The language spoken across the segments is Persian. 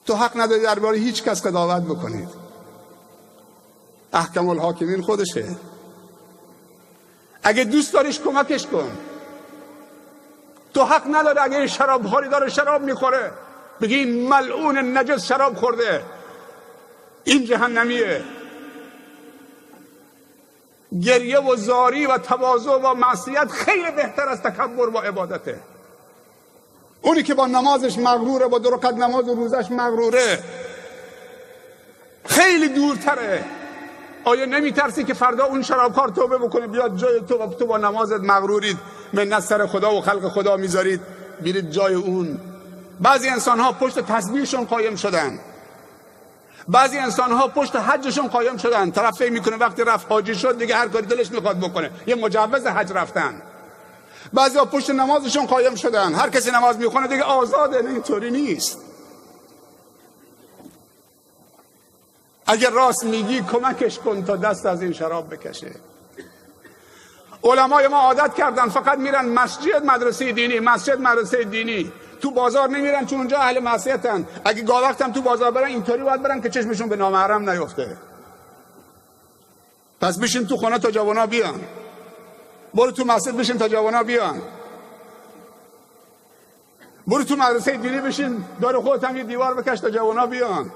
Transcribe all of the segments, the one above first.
تو حق نداری درباره هیچ کس قضاوت بکنید. احکم الحاکمین خودشه. اگه دوست داریش کمکش کن. تو حق نداری اگه شرابخوری داره شراب میخوره بگی این ملعون نجس شراب خورده، این جهنمیه. گریه و زاری و تواضع و معصیت خیلی بهتر از تکبر و عبادته. اونی که با نمازش مغروره، با 2 رکعت نماز و روزش مغروره، خیلی دورتره. آیا نمیترسی که فردا اون شرابخوار توبه بکنه بیاد جای تو با نمازت مغرورید، منت سر خدا و خلق خدا میذارید بیرید جای اون؟ بعضی انسان ها پشت تسبیحشون قایم شدن، بعضی انسان ها پشت حجشون قایم شدن. طرف فکر میکنه وقتی رفت حاجی شد دیگه هر کاری دلش میخواد بکنه، یه مجوز حج رفتن. بعضی ها پشت نمازشون قایم شدن، هر کسی نماز میخونه دیگه آزاده. نه، اینطوری نیست. اگر راست میگی کمکش کن تا دست از این شراب بکشه. علمای ما عادت کردن فقط میرن مسجد مدرسه دینی، مسجد مدرسه دینی، تو بازار نمیرن چون اونجا اهل معصیتن. اگه گاه وقتم تو بازار برن اینطوری باید برن که چشمشون به نامحرم نیفته. پس بشین تو خونه تا جوانا بیان، برو تو مسجد بشین تا جوانا بیان، برو تو مدرسه دینی بشین دور خودت هم یه دیوار بکش تا جوانا بیان.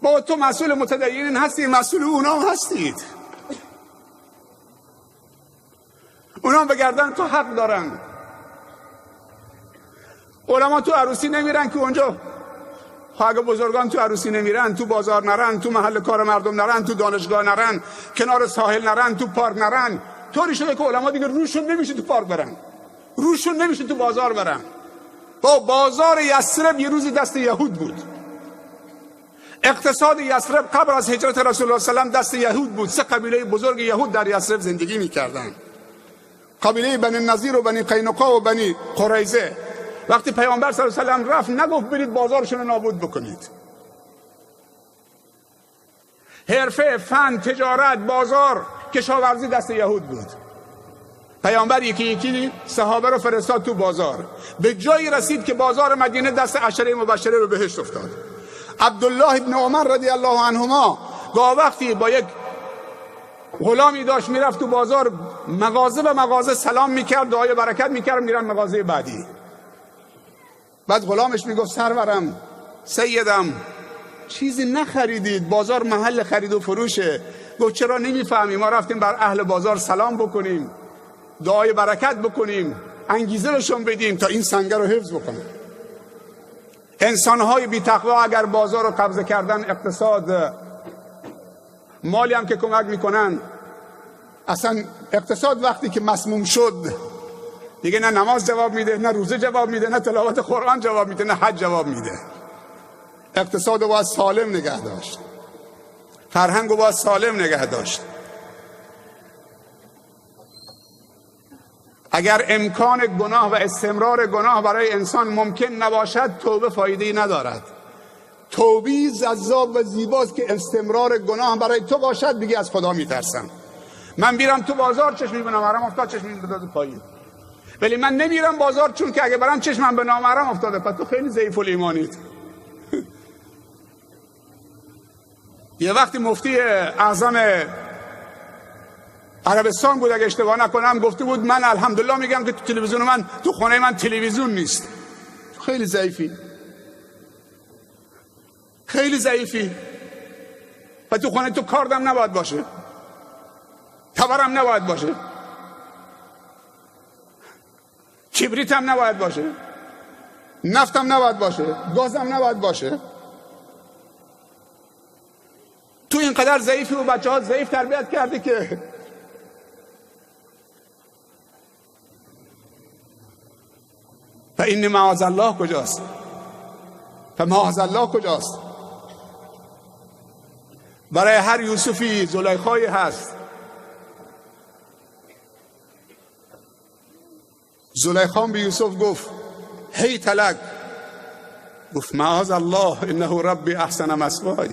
با تو مسئول متدینین هستی، مسئول اونا هستید. اونا به گردن تو حق دارن. علما تو عروسی نمیرن که اونجا، اگه بزرگان تو عروسی نمیرن، تو بازار نرن، تو محل کار مردم نرن، تو دانشگاه نرن، کنار ساحل نرن، تو پارک نرن، طوری شده که علما دیگه روشون نمیشه تو پارک برن، روشون نمیشه تو بازار برن. با بازار یثرب یه روزی دست یهود بود. اقتصاد یثرب قبل از هجرت رسول الله صلی الله علیه و دست یهود بود. 3 قبیله بزرگ یهود در یثرب زندگی میکردن، قبیله بنی نظیر و بنی قینقاع و بنی قریظه. وقتی پیامبر صلی الله علیه و سلم رفت نگفت برید بازارشون رو نابود بکنید. حرفه، فن، تجارت، بازار، کشاورزی دست یهود بود. پیامبر یکی یکی صحابه رو فرستاد تو بازار. به جایی رسید که بازار مدینه دست 10 مبشره به بهشت افتاد. عبدالله ابن عمر رضی الله عنهما گاه وقتی با یک غلامی داشت میرفت تو بازار، مغازه به مغازه سلام میکرد، دعای برکت میکرد، میرن مغازه بعدی. بعد غلامش میگفت سرورم، سیدم، چیزی نخریدید؟ بازار محل خرید و فروشه. گفت چرا نمیفهمی؟ ما رفتیم بر اهل بازار سلام بکنیم، دعای برکت بکنیم، انگیزه بهشون بدیم تا این سنگر رو حفظ بکنن. انسانهای بی تقوا اگر بازار رو قبضه کردن، اقتصاد، مالی هم که کمک میکنن، اصلا اقتصاد وقتی که مسموم شد دیگه نه نماز جواب میده، نه روزه جواب میده، نه تلاوت قرآن جواب میده، نه حج جواب میده. اقتصاد رو باید سالم نگه داشت، فرهنگ رو باید سالم نگه داشت. اگر امکان گناه و استمرار گناه برای انسان ممکن نباشد، توبه فایده‌ای ندارد. توبه جذاب و زیباست که استمرار گناه برای تو باشد. دیگه از خدا میترسم. من میرم تو بازار چشمی به نامحرم افتاد، چشمی بداده پایین، ولی من نمیرم بازار چون که اگه برم چشمم به نامحرم افتاده. پس تو خیلی ضعیف الایمانید. یه وقتی مفتی اعظم عربستان بود اگه اشتباه نکنم، گفته بود من الحمدلله میگم که تو تلویزیون من، تو خونه من تلویزیون نیست. خیلی ضعیفی، خیلی ضعیفی. و تو خونه تو کاردم نباید باشه، تبرم نباید باشه، کبریتم نباید باشه، نفتم نباید باشه، گازم نباید باشه. تو اینقدر ضعیفی و بچه ها ضعیف تربیت کردی که و این معاذ الله کجاست؟ فمعاذ الله کجاست؟ برای هر یوسفی زلیخایی هست. زلیخا به یوسف گفت هی تلک، گفت معاذ الله انه ربی احسن مثوای.